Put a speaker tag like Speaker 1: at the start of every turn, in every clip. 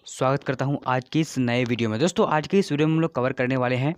Speaker 1: स्वागत करता हूं आज की इस नए वीडियो में। दोस्तों आज के इस वीडियो में हम लोग कवर करने वाले हैं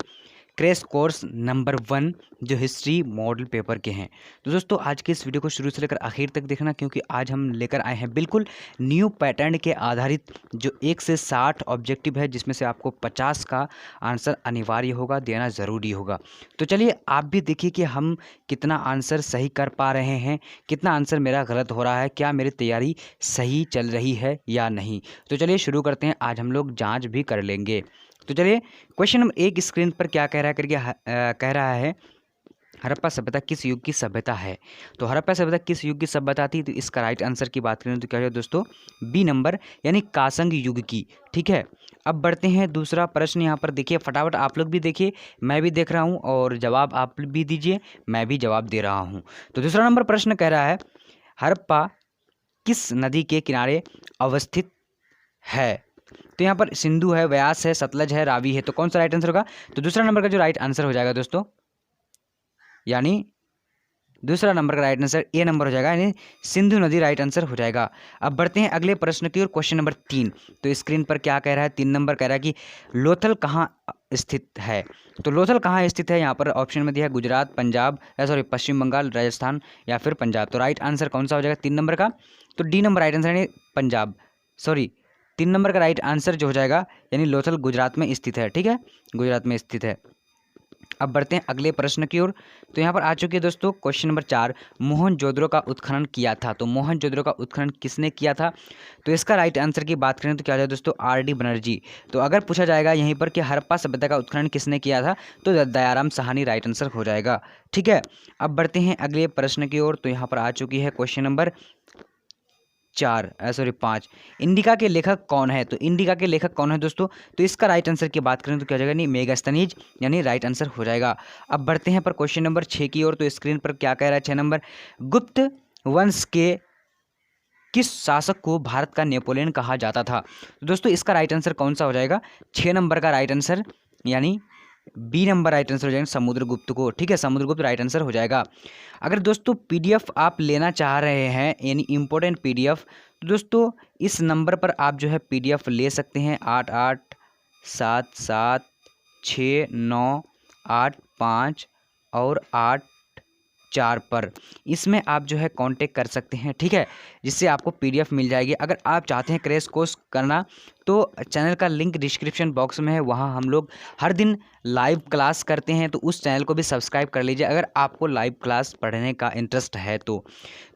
Speaker 1: क्रैश कोर्स नंबर 1 जो हिस्ट्री मॉडल पेपर के हैं। तो दोस्तों आज के इस वीडियो को शुरू से लेकर आखिर तक देखना, क्योंकि आज हम लेकर आए हैं बिल्कुल न्यू पैटर्न के आधारित जो 1 से 60 ऑब्जेक्टिव है, जिसमें से आपको 50 का आंसर अनिवार्य होगा, देना ज़रूरी होगा। तो चलिए आप भी देखिए कि हम कितना आंसर सही कर पा रहे हैं, कितना आंसर मेरा गलत हो रहा है, क्या मेरी तैयारी सही चल रही है या नहीं। तो चलिए शुरू करते हैं, आज हम लोग जाँच भी कर लेंगे। तो चलिए क्वेश्चन नंबर 1 स्क्रीन पर क्या कह रहा है कह रहा है हड़प्पा सभ्यता किस युग की सभ्यता है। तो हड़प्पा सभ्यता किस युग की सभ्यता थी, तो इसका राइट आंसर की बात करें तो क्या है दोस्तों, बी नंबर यानी कांसंग युग की। ठीक है, अब बढ़ते हैं दूसरा प्रश्न। यहाँ पर देखिए फटाफट आप लोग भी देखिए, मैं भी देख रहा हूँ और जवाब आप भी दीजिए, मैं भी जवाब दे रहा हूँ। तो दूसरा नंबर प्रश्न कह रहा है हड़प्पा किस नदी के किनारे अवस्थित है। तो यहाँ पर सिंधु है, व्यास है, सतलज है, रावी है। तो कौन सा राइट आंसर होगा, तो दूसरा नंबर का जो राइट आंसर हो जाएगा दोस्तों, यानी दूसरा नंबर का राइट आंसर ए नंबर हो जाएगा, यानी सिंधु नदी राइट आंसर हो जाएगा। अब बढ़ते हैं अगले प्रश्न की ओर, क्वेश्चन नंबर 3। तो स्क्रीन पर क्या कह रहा है, 3 नंबर कह रहा है कि लोथल कहाँ स्थित है। तो लोथल कहाँ स्थित है, यहाँ पर ऑप्शन में दिया है गुजरात, पंजाब, सॉरी पश्चिम बंगाल, राजस्थान या फिर पंजाब। तो राइट आंसर कौन सा हो जाएगा 3 नंबर का, तो डी नंबर राइट आंसर, यानी पंजाब, सॉरी 3 नंबर का राइट आंसर जो हो जाएगा, यानी लोथल गुजरात में स्थित है। ठीक है, गुजरात में स्थित है। अब बढ़ते हैं अगले प्रश्न की ओर। तो यहाँ पर आ चुके हैं दोस्तों क्वेश्चन नंबर 4, मोहनजोदड़ो का उत्खनन किया था। तो मोहनजोदड़ो का उत्खनन किसने किया था, तो इसका राइट आंसर की बात करें तो क्या हो जाए दोस्तों, आर.डी. बनर्जी। तो अगर पूछा जाएगा यहीं पर कि हड़प्पा सभ्यता का उत्खनन किसने किया था, तो दयाराम साहनी राइट आंसर हो जाएगा। ठीक है, अब बढ़ते हैं अगले प्रश्न की ओर। तो यहाँ पर आ चुकी है क्वेश्चन नंबर 5, इंडिका के लेखक कौन है। तो इंडिका के लेखक कौन है दोस्तों, तो इसका राइट आंसर की बात करें तो क्या हो जाएगा, नहीं मेगास्थनीज, यानी राइट आंसर हो जाएगा। अब बढ़ते हैं पर क्वेश्चन नंबर 6 की ओर। तो स्क्रीन पर क्या कह रहा है 6 नंबर, गुप्त वंश के किस शासक को भारत का नेपोलियन कहा जाता था। तो दोस्तों इसका राइट आंसर कौन सा हो जाएगा, 6 नंबर का राइट आंसर, यानी बी नंबर राइट आंसर हो जाएगा, समुद्रगुप्त को। ठीक है, समुद्रगुप्त राइट आंसर हो जाएगा। अगर दोस्तों पीडीएफ आप लेना चाह रहे हैं, यानी इंपॉर्टेंट पीडीएफ, तो दोस्तों इस नंबर पर आप जो है पीडीएफ ले सकते हैं, 88776985 और 84 पर। इसमें आप जो है कांटेक्ट कर सकते हैं। ठीक है, जिससे आपको पीडीएफ मिल जाएगी। अगर आप चाहते हैं क्रैश कोर्स करना, तो चैनल का लिंक डिस्क्रिप्शन बॉक्स में है, वहाँ हम लोग हर दिन लाइव क्लास करते हैं, तो उस चैनल को भी सब्सक्राइब कर लीजिए अगर आपको लाइव क्लास पढ़ने का इंटरेस्ट है तो।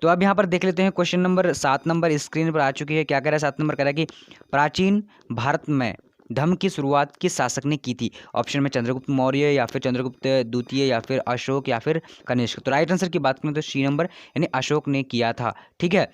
Speaker 1: अब यहाँ पर देख लेते हैं क्वेश्चन नंबर 7 नंबर स्क्रीन पर आ चुकी है। क्या कह रहा है 7 नंबर, कह रहा है कि प्राचीन भारत में धर्म की शुरुआत किस शासक ने की थी। ऑप्शन में चंद्रगुप्त मौर्य या फिर चंद्रगुप्त द्वितीय या फिर अशोक या फिर कनिष्क। तो राइट आंसर की बात करें तो सी नंबर, यानी अशोक ने किया था। ठीक है,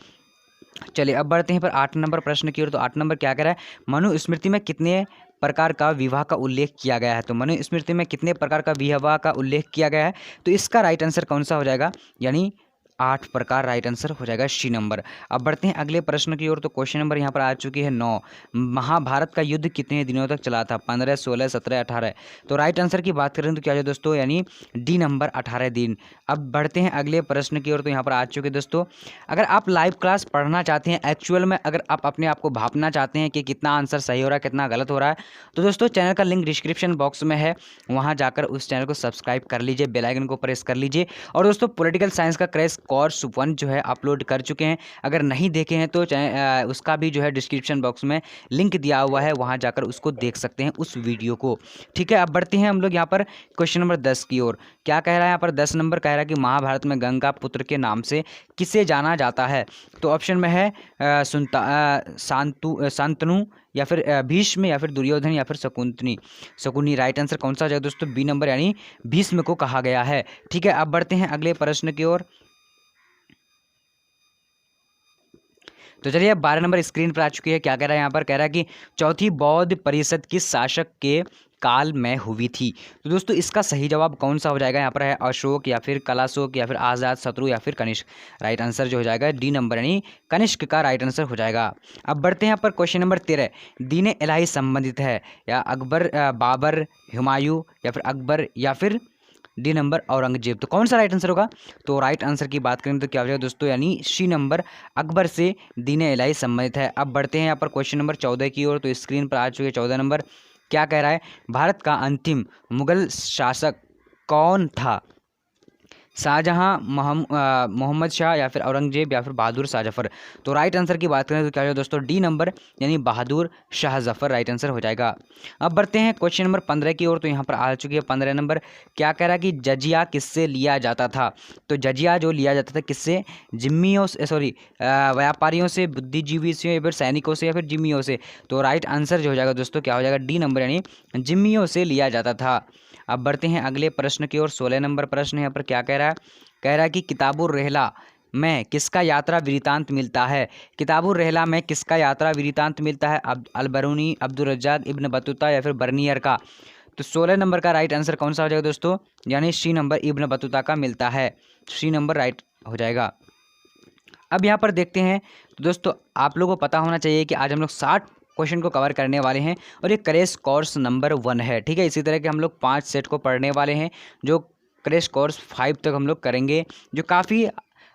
Speaker 1: चलिए अब बढ़ते हैं पर 8 नंबर प्रश्न की ओर। तो 8 नंबर क्या कह रहा है, मनुस्मृति में कितने प्रकार का विवाह का उल्लेख किया गया है। तो मनुस्मृति में कितने प्रकार का विवाह का उल्लेख किया गया है, तो इसका राइट आंसर कौन सा हो जाएगा, यानी 8 प्रकार राइट आंसर हो जाएगा सी नंबर। अब बढ़ते हैं अगले प्रश्न की ओर। तो क्वेश्चन नंबर यहाँ पर आ चुकी है 9, महाभारत का युद्ध कितने दिनों तक चला था, 15, 16, 17, 18। तो राइट आंसर की बात करें तो क्या है दोस्तों, यानी डी नंबर 18 दिन। अब बढ़ते हैं अगले प्रश्न की ओर। तो यहाँ पर आ चुके दोस्तों, अगर आप लाइव क्लास पढ़ना चाहते हैं, एक्चुअल में अगर आप अपने आप को भापना चाहते हैं कि कितना आंसर सही हो रहा है, कितना गलत हो रहा है, तो दोस्तों चैनल का लिंक डिस्क्रिप्शन बॉक्स में है, वहाँ जाकर उस चैनल को सब्सक्राइब कर लीजिए, बेल आइकन को प्रेस कर लीजिए। और दोस्तों पॉलिटिकल साइंस का क्रैश कोर्स 1 जो है अपलोड कर चुके हैं, अगर नहीं देखे हैं तो उसका भी जो है डिस्क्रिप्शन बॉक्स में लिंक दिया हुआ है, वहां जाकर उसको देख सकते हैं उस वीडियो को। ठीक है, अब बढ़ते हैं हम लोग यहाँ पर क्वेश्चन नंबर 10 की ओर। क्या कह रहा है यहाँ पर 10 नंबर, कह रहा है कि महाभारत में गंगा पुत्र के नाम से किसे जाना जाता है। तो ऑप्शन में है शांतनु या फिर भीष्म या फिर दुर्योधन या फिर शकुनी। राइट आंसर कौन सा हो जाएगा दोस्तों, बी नंबर, यानी भीष्म को कहा गया है। ठीक है, अब बढ़ते हैं अगले प्रश्न की ओर। तो चलिए अब 12 नंबर स्क्रीन पर आ चुकी है। क्या कह रहा है यहाँ पर, कह रहा है कि चौथी बौद्ध परिषद किस शासक के काल में हुई थी। तो दोस्तों इसका सही जवाब कौन सा हो जाएगा, यहाँ पर है अशोक या फिर कलाशोक या फिर आजाद शत्रु या फिर कनिष्क। राइट आंसर जो हो जाएगा डी नंबर, यानी कनिष्क का राइट आंसर हो जाएगा। अब बढ़ते हैं यहाँ पर क्वेश्चन नंबर 13, दीन इलाही संबंधित है या अकबर, बाबर, हुमायूं या फिर अकबर या फिर डी नंबर औरंगजेब। तो कौन सा राइट आंसर होगा? तो राइट आंसर की बात करें तो क्या हो जाएगा दोस्तों, यानी सी नंबर अकबर से दीन इलाही संबंधित है। अब बढ़ते हैं यहाँ पर क्वेश्चन नंबर 14 की ओर। तो स्क्रीन पर आ चुके 14 नंबर। क्या कह रहा है? भारत का अंतिम मुगल शासक कौन था? शाहजहां, मोहम्मद शाह, या फिर औरंगजेब, या फिर बहादुर शाह जफर। तो राइट आंसर की बात करें तो क्या हो दोस्तों, डी नंबर यानी बहादुर शाह जफर राइट आंसर हो जाएगा। अब बढ़ते हैं क्वेश्चन नंबर 15 की ओर। तो यहाँ पर आ चुकी है 15 नंबर। क्या कह रहा है कि जजिया किससे लिया जाता था? तो जजिया जो लिया जाता था किससे? जिम्मियों से, सॉरी व्यापारियों से, बुद्धिजीवी से, या फिर सैनिकों से, या फिर जिम्मियों से। तो राइट आंसर जो हो जाएगा दोस्तों क्या हो जाएगा, डी नंबर यानी जिम्मियों से लिया जाता था। अब बढ़ते हैं अगले प्रश्न की ओर। 16 नंबर प्रश्न यहाँ पर क्या कह रहा है? कह रहा है कि किताबुर रहला में किसका यात्रा वृतांत मिलता है? किताबुर रहला में किसका यात्रा वृतांत मिलता है? अल-बरूनी, अब्दुल रज्जाक, इब्न बतूता, या फिर बर्नियर का। तो 16 नंबर का राइट आंसर कौन सा हो जाएगा दोस्तों, यानी सी नंबर इब्न बतूता का मिलता है। सी नंबर राइट हो जाएगा। अब यहाँ पर देखते हैं। तो दोस्तों आप लोगों को पता होना चाहिए कि आज हम लोग 60 क्वेश्चन को कवर करने वाले हैं और ये क्रैश कोर्स नंबर 1 है, ठीक है। इसी तरह के हम लोग 5 सेट को पढ़ने वाले हैं, जो क्रैश कोर्स 5 तक हम लोग करेंगे, जो काफ़ी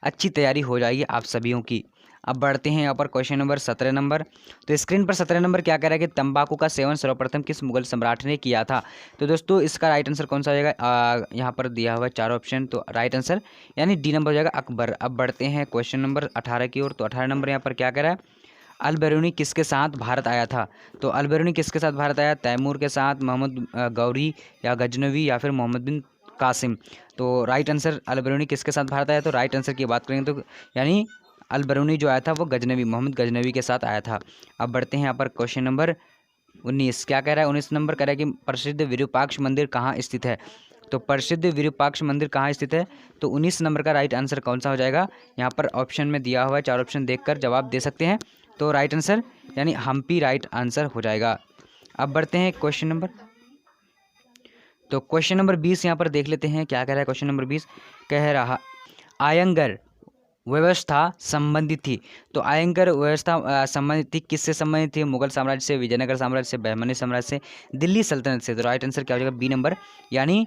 Speaker 1: अच्छी तैयारी हो जाएगी आप सभीयों की। अब बढ़ते हैं यहाँ पर क्वेश्चन नंबर 17 नंबर। तो स्क्रीन पर 17 नंबर क्या कह रहा है कि तंबाकू का सेवन सर्वप्रथम किस मुगल सम्राट ने किया था? तो दोस्तों इसका राइट आंसर कौन सा हो जाएगा? यहाँ पर दिया हुआ है 4 ऑप्शन, तो राइट आंसर यानी डी नंबर हो जाएगा अकबर। अब बढ़ते हैं क्वेश्चन नंबर 18 की ओर। तो 18 नंबर यहाँ पर क्या कह रहा है? अल-बरूनी किसके साथ भारत आया था? तो अल-बरूनी किसके साथ भारत आया? तैमूर के साथ, मोहम्मद गौरी, या गजनवी, या फिर मोहम्मद बिन कासिम। तो राइट आंसर अल-बरूनी किसके साथ भारत आया? तो राइट आंसर की बात करेंगे तो यानी अल-बरूनी जो आया था वो गजनवी, मोहम्मद गजनवी के साथ आया था। अब बढ़ते हैं यहाँ पर क्वेश्चन नंबर 19। क्या कह रहा है? 19 नंबर कह रहा है कि प्रसिद्ध विरूपाक्ष मंदिर कहाँ स्थित है? तो प्रसिद्ध विरूपाक्ष मंदिर कहाँ स्थित है? तो 19 नंबर का राइट आंसर कौन सा हो जाएगा? यहाँ पर ऑप्शन में दिया हुआ है, 4 ऑप्शन देखकर जवाब दे सकते हैं। तो राइट आंसर यानी हम्पी राइट आंसर हो जाएगा। अब बढ़ते हैं क्वेश्चन नंबर, तो क्वेश्चन नंबर 20 यहाँ पर देख लेते हैं। क्या कह रहा है क्वेश्चन नंबर 20? कह रहा आयंगर व्यवस्था संबंधित थी। तो आयंगर व्यवस्था संबंधित थी, किससे संबंधित थी? मुगल साम्राज्य से, विजयनगर साम्राज्य से, बहमनी साम्राज्य से, दिल्ली सल्तनत से। तो राइट आंसर क्या हो जाएगा? बी नंबर यानी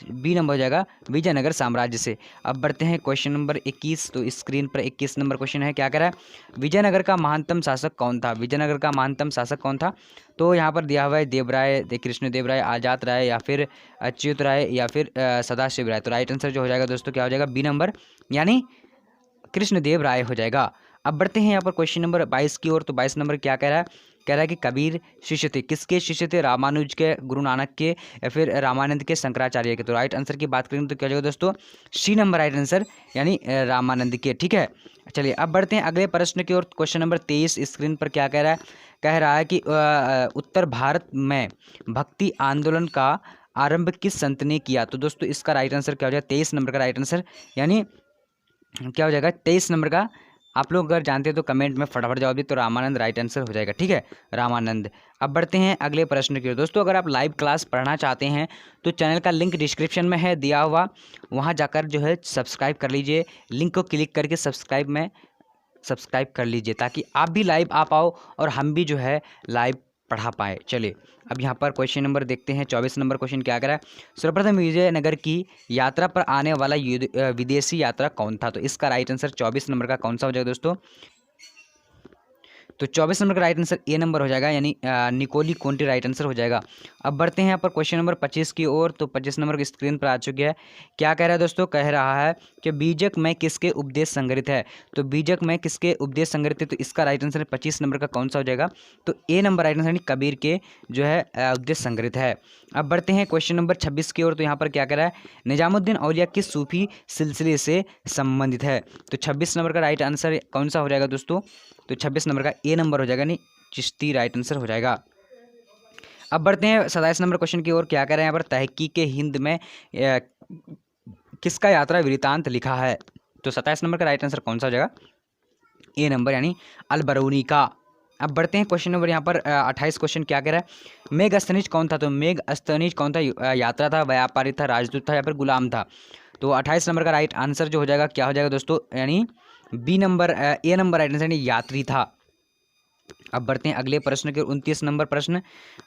Speaker 1: बी नंबर हो जाएगा विजयनगर साम्राज्य से। अब बढ़ते हैं क्वेश्चन नंबर 21। तो स्क्रीन पर 21 नंबर क्वेश्चन है। क्या कह रहा है? विजयनगर का महानतम शासक कौन था? विजयनगर का महानतम शासक कौन था? तो यहाँ पर दिया हुआ है देवराय, कृष्णदेव राय, आजाद राय, या फिर अच्युत राय, या फिर सदाशिव राय। तो राइट आंसर जो हो जाएगा दोस्तों क्या हो जाएगा? बी नंबर यानी कृष्णदेव राय हो जाएगा। अब बढ़ते हैं यहाँ पर क्वेश्चन नंबर 22 की ओर। तो 22 नंबर क्या कह रहा है? कह रहा है कि कबीर शिष्य थे, किसके शिष्य थे? रामानुज के, गुरु नानक के, या फिर रामानंद के, शंकराचार्य के। तो राइट आंसर की बात करें तो क्या हो जाएगा दोस्तों? सी नंबर राइट आंसर यानी रामानंद के, ठीक है। चलिए अब बढ़ते हैं अगले प्रश्न की ओर। क्वेश्चन नंबर 23 स्क्रीन पर क्या कह रहा है? कह रहा है कि उत्तर भारत में भक्ति आंदोलन का आरंभ किस संत ने किया? तो दोस्तों इसका राइट आंसर क्या हो जाएगा? 23 नंबर का राइट आंसर यानी क्या हो जाएगा? 23 नंबर का। आप लोग अगर जानते हैं तो कमेंट में फटाफट जवाब दिए। तो रामानंद राइट आंसर हो जाएगा, ठीक है, रामानंद। अब बढ़ते हैं अगले प्रश्न की ओर। दोस्तों अगर आप लाइव क्लास पढ़ना चाहते हैं तो चैनल का लिंक डिस्क्रिप्शन में है दिया हुआ, वहां जाकर जो है सब्सक्राइब कर लीजिए। लिंक को क्लिक करके सब्सक्राइब कर लीजिए, ताकि आप भी लाइव आ पाओ और हम भी जो है लाइव पढ़ा पाए। चलिए अब यहाँ पर क्वेश्चन नंबर देखते हैं। 24 नंबर क्वेश्चन क्या कह रहा है? सर्वप्रथम विजयनगर की यात्रा पर आने वाला विदेशी यात्रा कौन था? तो इसका राइट आंसर 24 नंबर का कौन सा हो जाएगा दोस्तों? तो 24 नंबर का राइट आंसर ए नंबर हो जाएगा, यानी निकोली कोंटी राइट आंसर हो जाएगा। अब बढ़ते हैं यहाँ पर क्वेश्चन नंबर 25 की ओर। तो 25 नंबर की स्क्रीन पर आ चुकी है। क्या कह रहा है दोस्तों? कह रहा है कि बीजक में किसके उपदेश संग्रहित है? तो बीजक में किसके उपदेश संग्रहित है? तो इसका राइट आंसर 25 नंबर का कौन सा हो जाएगा? तो ए नंबर राइट आंसर यानी कबीर के जो है उपदेश संग्रहित है। अब बढ़ते हैं क्वेश्चन नंबर 26 की ओर। तो यहाँ पर क्या कह रहा है? निजामुद्दीन औलिया किस सूफी सिलसिले से संबंधित है? तो 26 नंबर का राइट आंसर कौन सा हो जाएगा दोस्तों? तो 26 नंबर का ए नंबर हो जाएगा, नहीं चिश्ती राइट आंसर हो जाएगा। अब बढ़ते हैं 27 नंबर क्वेश्चन की ओर। क्या कह रहे हैं यहाँ पर? तहकीक हिंद में किसका यात्रा वृतांत लिखा है? तो 27 नंबर का राइट आंसर कौन सा हो जाएगा? ए नंबर यानी अल-बरूनी का। अब बढ़ते हैं क्वेश्चन नंबर यहाँ पर 28 क्वेश्चन क्या कह रहा है? मेघस्तनीज कौन था? तो मेघस्तनीज कौन था? यात्रा था, व्यापारी था, राजदूत था, या फिर गुलाम था? तो 28 नंबर का राइट आंसर जो हो जाएगा क्या हो जाएगा दोस्तों? यानी B number A number right answer यानी यात्री था। अब बढ़ते हैं अगले प्रश्न के 29 नंबर प्रश्न।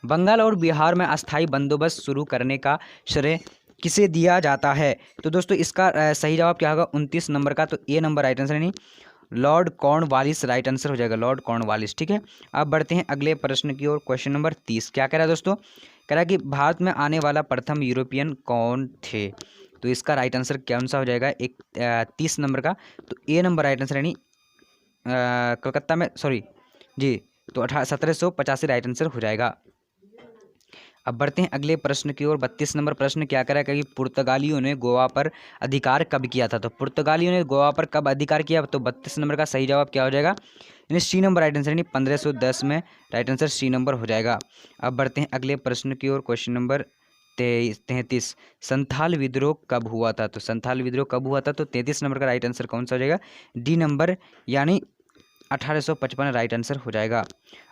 Speaker 1: बंगाल और बिहार में अस्थायी बंदोबस्त शुरू करने का श्रेय किसे दिया जाता है? तो दोस्तों इसका सही जवाब क्या होगा 29 नंबर का, तो ए नंबर राइट आंसर यानी लॉर्ड कॉर्नवालिस राइट आंसर हो जाएगा, लॉर्ड कॉर्नवालिस। ठीक है, अब बढ़ते हैं अगले प्रश्न की ओर। क्वेश्चन नंबर 30 क्या कह रहा है दोस्तों? कह रहा है कि भारत में आने वाला प्रथम यूरोपियन कौन थे? तो इसका राइट आंसर कौन सा हो जाएगा? 30 नंबर का, तो ए नंबर राइट आंसर यानी कलकत्ता में, सॉरी जी, तो 1785 राइट आंसर हो जाएगा। अब बढ़ते हैं अगले प्रश्न की ओर। 32 नंबर प्रश्न क्या करा कि पुर्तगालियों ने गोवा पर अधिकार कब किया था? तो पुर्तगालियों ने गोवा पर कब अधिकार किया? तो 32 नंबर का सही जवाब क्या हो जाएगा? यानी सी नंबर राइट आंसर, यानी 1510 में राइट आंसर सी नंबर हो जाएगा। अब बढ़ते हैं अगले प्रश्न की ओर। क्वेश्चन नंबर 33, संथाल विद्रोह कब हुआ था? तो संथाल विद्रोह कब हुआ था? तो 33 नंबर का राइट आंसर कौन सा हो जाएगा? डी नंबर, यानी 1855 राइट आंसर हो जाएगा।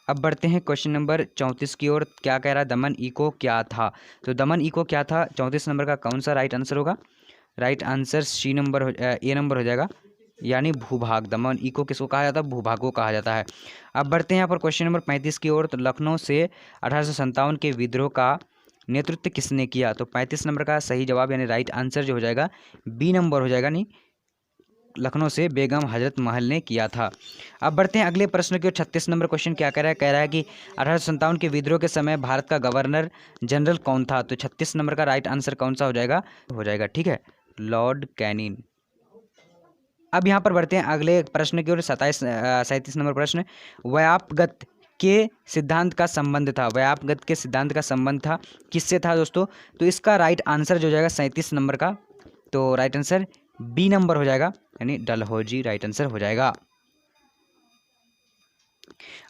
Speaker 1: अब बढ़ते हैं क्वेश्चन नंबर 34 की ओर। क्या कह रहा है? दमन इको क्या था? तो दमन इको क्या था? 34 नंबर का कौन सा राइट आंसर होगा? Right answer C number A number हो जाएगा, यानी भूभाग। दमन इको किसको कहा जाता है? भूभाग को कहा जाता है। अब बढ़ते हैं यहाँ पर क्वेश्चन नंबर 35 की ओर। तो लखनऊ से 1857 के विद्रोह का नेतृत्व किसने किया? तो 35 नंबर का सही जवाब यानी राइट आंसर जो हो जाएगा बी नंबर हो जाएगा, नहीं लखनऊ से बेगम हजरत महल ने किया था। अब बढ़ते हैं अगले प्रश्न की ओर। 36 नंबर क्वेश्चन क्या कह रहा है? कह रहा है कि 1857 के विद्रोह के समय भारत का गवर्नर जनरल कौन था? तो 36 नंबर का राइट आंसर कौन सा हो जाएगा, ठीक है, लॉर्ड कैनिंग। अब यहाँ पर बढ़ते हैं अगले प्रश्न की ओर। 37 नंबर प्रश्न, व्यापगत के सिद्धांत का संबंध था, व्यापगत के सिद्धांत का संबंध था किससे था दोस्तों? तो इसका राइट आंसर जो हो जाएगा 37 नंबर का, तो राइट आंसर बी नंबर हो जाएगा, यानी डलहौजी राइट आंसर हो जाएगा।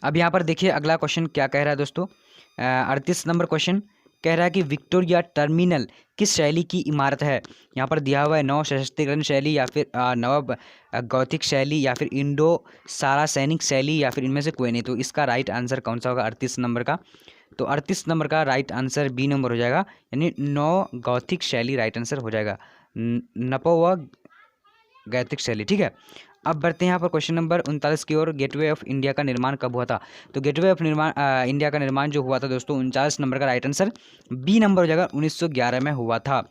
Speaker 1: अब यहाँ पर देखिए अगला क्वेश्चन क्या कह रहा है दोस्तों। 38 नंबर क्वेश्चन कह रहा है कि विक्टोरिया टर्मिनल किस शैली की इमारत है? यहाँ पर दिया हुआ है नव सशस्त्रीकरण शैली, या फिर नव गौथिक शैली, या फिर इंडो सारा सैनिक शैली, या फिर इनमें से कोई नहीं। तो इसका राइट आंसर कौन सा होगा 38 नंबर का? तो 38 नंबर का राइट आंसर बी नंबर हो जाएगा, यानी नव गौथिक शैली राइट आंसर हो जाएगा, नपो गैथिक शैली। ठीक है, अब बढ़ते हैं यहाँ पर क्वेश्चन नंबर 39 की ओर। गेटवे ऑफ इंडिया का निर्माण कब हुआ था? तो गेटवे ऑफ इंडिया का निर्माण जो हुआ था दोस्तों 39 नंबर का राइट आंसर बी नंबर हो जाएगा, 1911 में हुआ था।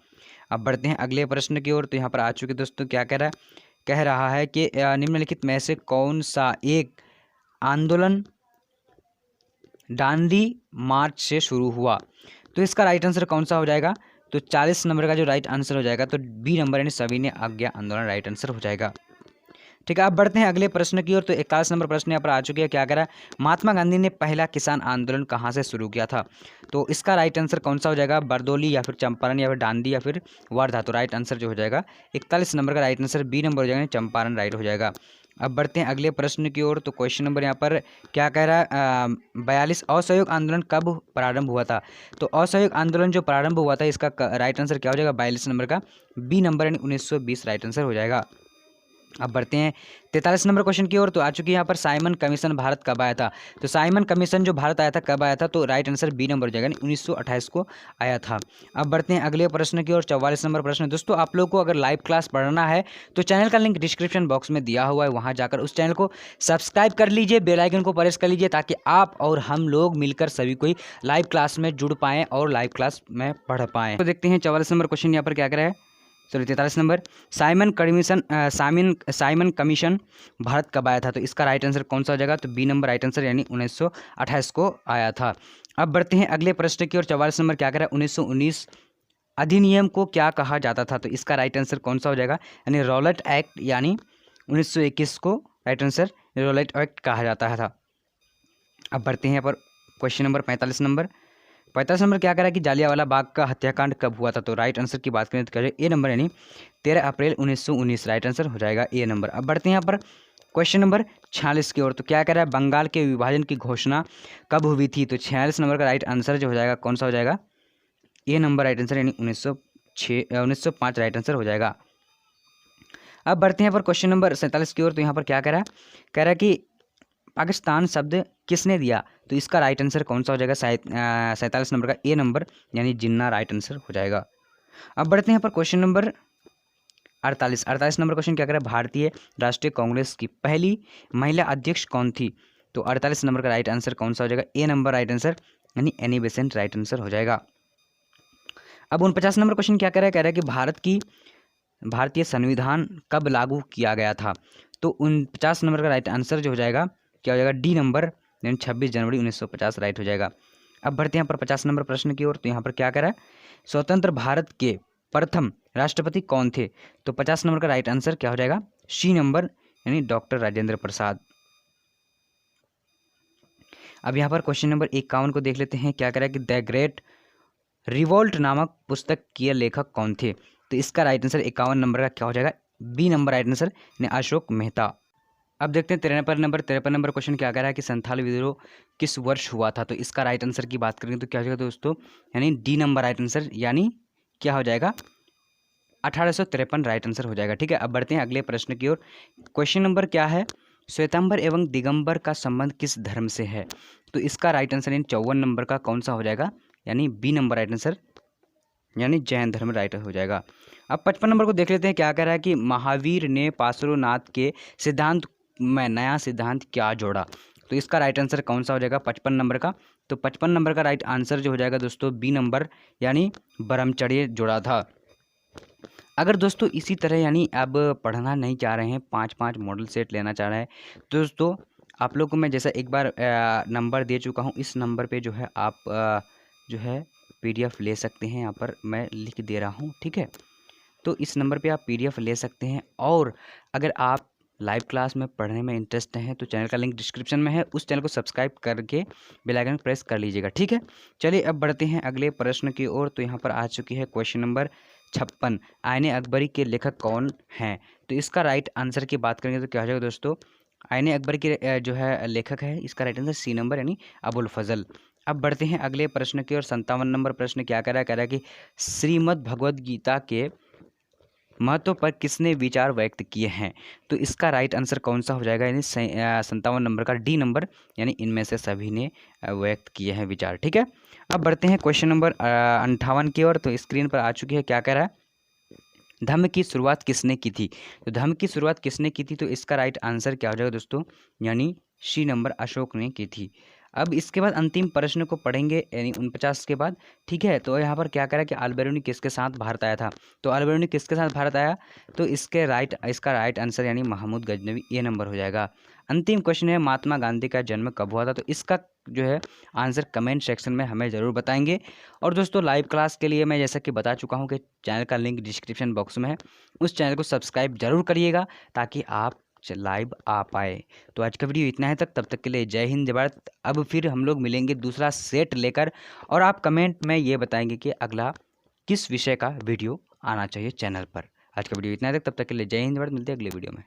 Speaker 1: अब बढ़ते हैं अगले प्रश्न की ओर। तो यहाँ पर आ चुके दोस्तों, क्या कह रहा है कि निम्नलिखित में से कौन सा एक आंदोलन दांडी मार्च से शुरू हुआ? तो इसका राइट आंसर कौन सा हो जाएगा? तो 40 नंबर का जो राइट आंसर हो जाएगा, तो बी नंबर यानी सविनय आज्ञा आंदोलन राइट आंसर हो जाएगा। ठीक है, अब बढ़ते हैं अगले प्रश्न की ओर। तो 41 नंबर प्रश्न यहाँ पर आ चुके हैं। क्या कह रहा है? महात्मा गांधी ने पहला किसान आंदोलन कहाँ से शुरू किया था? तो इसका राइट आंसर कौन सा हो जाएगा? बरदौली, या फिर चंपारण, या फिर दांडी, या फिर वर्धा। तो राइट आंसर जो हो जाएगा 41 नंबर का राइट आंसर बी नंबर हो जाएगा, चंपारण राइट हो जाएगा। अब बढ़ते हैं अगले प्रश्न की ओर। तो क्वेश्चन नंबर यहाँ पर क्या कह रहा है? 42 असहयोग आंदोलन कब प्रारंभ हुआ था? तो असहयोग आंदोलन जो प्रारंभ हुआ था, इसका राइट आंसर क्या हो जाएगा 42 नंबर का बी नंबर यानी 1920 राइट आंसर हो जाएगा। अब बढ़ते हैं 43 नंबर क्वेश्चन की ओर। तो आ चुकी है यहाँ पर साइमन कमीशन भारत कब आया था? तो साइमन कमीशन जो भारत आया था कब आया था? तो राइट आंसर बी नंबर हो जाएगा, 1928 को आया था। अब बढ़ते हैं अगले प्रश्न की ओर। 44 नंबर प्रश्न, दोस्तों आप लोगों को अगर लाइव क्लास पढ़ना है तो चैनल का लिंक डिस्क्रिप्शन बॉक्स में दिया हुआ है, वहाँ जाकर उस चैनल को सब्सक्राइब कर लीजिए, बेल आइकन को प्रेस कर लीजिए, ताकि आप और हम लोग मिलकर सभी कोई लाइव क्लास में जुड़ पाएँ और लाइव क्लास में पढ़ पाएँ। तो देखते हैं 44 नंबर क्वेश्चन यहाँ पर क्या करा है। Sorry 43 number, Simon commission Bharat कब आया था? तो इसका राइट आंसर कौन सा हो जाएगा? तो बी नंबर राइट आंसर, यानी 1928 को आया था। अब बढ़ते हैं अगले प्रश्न की ओर। 44 नंबर क्या करा है? 1919 अधिनियम को क्या कहा जाता था? तो इसका राइट आंसर कौन सा हो जाएगा? यानी रॉलेट एक्ट, यानी 1921 को राइट आंसर रॉलेट एक्ट कहा जाता था। अब बढ़ते हैं यहाँ पर क्वेश्चन नंबर 45 नंबर क्या कह रहा है कि जालियांवाला बाग का हत्याकांड कब हुआ था? तो राइट आंसर की बात करें तो कह ए नंबर, यानी 13 अप्रैल 1919 राइट आंसर हो जाएगा ए नंबर। अब बढ़ते हैं यहाँ पर क्वेश्चन नंबर 46 की ओर। तो क्या कह रहा है? बंगाल के विभाजन की घोषणा कब हुई थी? तो 46 नंबर का राइट आंसर जो हो जाएगा कौन सा हो जाएगा? ए नंबर राइट आंसर, यानी 1905 राइट आंसर हो जाएगा। अब बढ़ते हैं यहाँ पर क्वेश्चन नंबर 47 की ओर। तो यहाँ पर क्या कह रहा है? कह रहा है कि पाकिस्तान शब्द किसने दिया? तो इसका राइट आंसर कौन सा हो जाएगा? 47 नंबर का ए नंबर, यानी जिन्ना राइट आंसर हो जाएगा। अब बढ़ते हैं यहाँ पर क्वेश्चन नंबर 48 नंबर क्वेश्चन क्या कह रहा है? भारतीय राष्ट्रीय कांग्रेस की पहली महिला अध्यक्ष कौन थी? तो 48 नंबर का राइट आंसर कौन सा हो जाएगा? ए नंबर राइट आंसर, यानी एनी बेसेंट राइट आंसर हो जाएगा। अब 49 नंबर क्वेश्चन क्या कह रहा है कि भारतीय संविधान कब लागू किया गया था। तो 49 नंबर का राइट आंसर जो हो जाएगा क्या हो जाएगा, डी नंबर, यानी 26 जनवरी 1950 राइट हो जाएगा। अब बढ़ते हैं यहाँ पर 50 नंबर प्रश्न की ओर। तो यहाँ पर क्या कह रहा है, स्वतंत्र भारत के प्रथम राष्ट्रपति कौन थे। तो 50 नंबर का राइट आंसर क्या हो जाएगा, सी नंबर, यानी डॉक्टर राजेंद्र प्रसाद। अब यहाँ पर क्वेश्चन नंबर 51 को देख लेते हैं। क्या कह रहा है कि द ग्रेट रिवोल्ट नामक पुस्तक के लेखक कौन थे। तो इसका राइट आंसर 51 नंबर का क्या हो जाएगा, बी नंबर राइट आंसर, यानी अशोक मेहता। अब देखते हैं 53 नंबर क्वेश्चन क्या कह रहा है कि संथाल विद्रोह किस वर्ष हुआ था। तो इसका राइट आंसर की बात करेंगे तो क्या हो जाएगा दोस्तों, यानी डी नंबर राइट आंसर, यानी क्या हो जाएगा 1853 राइट आंसर हो जाएगा। ठीक है, अब बढ़ते हैं अगले प्रश्न की ओर। क्वेश्चन नंबर क्या है, श्वेतांबर एवं दिगंबर का संबंध किस धर्म से है। तो इसका राइट आंसर यानी 54 नंबर का कौन सा हो जाएगा, यानी बी नंबर राइट आंसर, यानी जैन धर्म राइट हो जाएगा। अब 55 नंबर को देख लेते हैं। क्या कह रहा है कि महावीर ने पार्श्वनाथ के सिद्धांत में नया सिद्धांत क्या जोड़ा। तो इसका राइट आंसर कौन सा हो जाएगा 55 नंबर का। तो 55 नंबर का राइट आंसर जो हो जाएगा दोस्तों बी नंबर, यानी ब्रह्मचर्य जोड़ा था। अगर दोस्तों इसी तरह यानी अब पढ़ना नहीं चाह रहे हैं, 5-5 मॉडल सेट लेना चाह रहे हैं, तो दोस्तों आप लोग को मैं जैसा एक बार नंबर दे चुका हूँ, इस नंबर पे जो है आप जो है PDF ले सकते हैं। यहाँ पर मैं लिख दे रहा हूँ, ठीक है। तो इस नंबर पे आप PDF ले सकते हैं। और अगर आप लाइव क्लास में पढ़ने में इंटरेस्ट हैं तो चैनल का लिंक डिस्क्रिप्शन में है, उस चैनल को सब्सक्राइब करके बेल आइकन प्रेस कर लीजिएगा, ठीक है। चलिए अब बढ़ते हैं अगले प्रश्न की ओर। तो यहाँ पर आ चुकी है क्वेश्चन नंबर 56, आईने अकबरी के लेखक कौन हैं। तो इसका राइट आंसर की बात करेंगे तो क्या हो जाएगा दोस्तों, आईने अकबरी के जो है लेखक है, इसका राइट आंसर सी नंबर, यानी अबुल फजल। अब बढ़ते हैं अगले प्रश्न की ओर। 57 नंबर प्रश्न क्या कह रहा है कि श्रीमद् भगवद गीता के महत्व पर किसने विचार व्यक्त किए हैं। तो इसका राइट आंसर कौन सा हो जाएगा, यानी 57 नंबर का डी नंबर, यानी इनमें से सभी ने व्यक्त किए हैं विचार, ठीक है। अब बढ़ते हैं क्वेश्चन नंबर 58 की ओर। तो स्क्रीन पर आ चुकी है। क्या कह रहा है, धम्म की शुरुआत किसने की थी। तो धम्म की शुरुआत किसने की थी। तो इसका राइट आंसर क्या हो जाएगा दोस्तों, यानी सी नंबर अशोक ने की थी। अब इसके बाद अंतिम प्रश्न को पढ़ेंगे, यानी 49 के बाद, ठीक है। तो यहाँ पर क्या कह रहा है कि अल-बेरूनी किसके साथ भारत आया था। तो अल-बेरूनी किसके साथ भारत आया, तो इसका राइट आंसर यानी महमूद गजनवी, ये नंबर हो जाएगा। अंतिम क्वेश्चन है महात्मा गांधी का जन्म कब हुआ था। तो इसका जो है आंसर कमेंट सेक्शन में हमें ज़रूर बताएंगे। और दोस्तों लाइव क्लास के लिए मैं जैसा कि बता चुका हूँ कि चैनल का लिंक डिस्क्रिप्शन बॉक्स में है, उस चैनल को सब्सक्राइब जरूर करिएगा ताकि आप लाइव आ पाए। तो आज का वीडियो इतना है तब तक के लिए जय हिंद जय भारत। अब फिर हम लोग मिलेंगे दूसरा सेट लेकर, और आप कमेंट में ये बताएंगे कि अगला किस विषय का वीडियो आना चाहिए चैनल पर। आज का वीडियो इतना है तब तक के लिए जय हिंद जय भारत, मिलते हैं अगले वीडियो में।